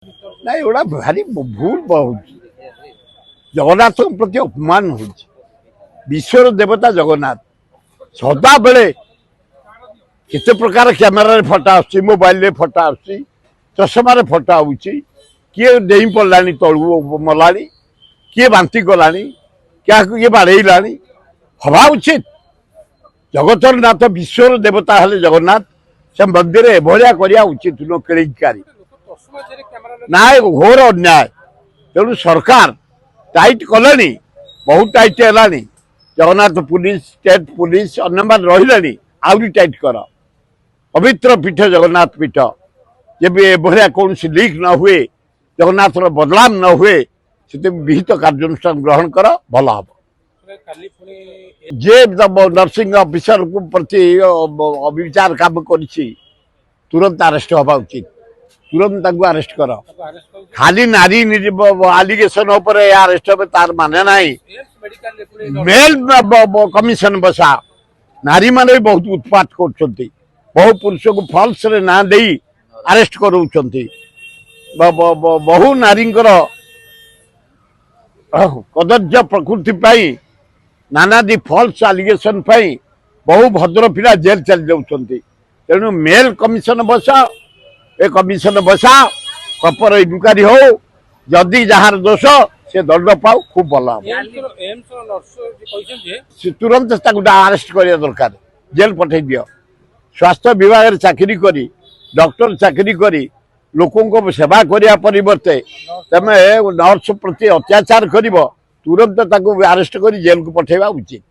ना एवढा भारी भूल बहुत जगन्नाथ प्रति अपमान हो विश्वर देवता जगन्नाथ सदा बेले केते प्रकार कैमेरा फटा आसुची मोबाइल फटा आसुची चषमा फटा आउची किए डेई पड़लानी तलू मलानी किए बांती गलानी क्या किए बाड़ेलानी हवा उचित जगतर नाथ विश्वर देवता हेले जगन्नाथ से मंदिर एभलिया करिया उचित न केलिकारी ना घोर अन्याय तेणु सरकार टाइट कले बहुत टाइट है जगन्नाथ पुलिस स्टेट पुलिस अन्य मान रही आहरी टाइट कर पवित्र पीठ जगन्नाथ पीठ जब एभलिया कौन लीक न हुए जगन्नाथ बदलाव न हुए से विहित कार्यानुष्ठान ग्रहण कर भल हम जे नर्सिंग अफिसर को प्रति अविचार काम कर तुरंत अरेस्ट हवा उचित तुरंत अरेस्ट कर खाली नारी आलिगेशन अरेस्ट हे तार माने ना मेल कमिशन बसा नारी माने बहुत उत्पात कर बहु पुरुष को फल्स रे ना दे अरेस्ट कर बहु नारी कदर्य प्रकृति नानादी फल्स आलिगेशन बहु भद्र पिला जेल चली जाऊँच तेणु मेल कमिशन बसा ए कमिशन बसा प्रपर इनक्वारी हो जदि जार दोष से दंड पाऊ खूब भल तुरंत अरेस्ट करने दरकार जेल पठे दियो स्वास्थ्य विभाग चाकरी करी डॉक्टर चाकरी करी लोकों को सेवा करने परिवर्ते तमें नर्स प्रति अत्याचार कर तुरंत अरेस्ट कर जेल को पठेवा उचित।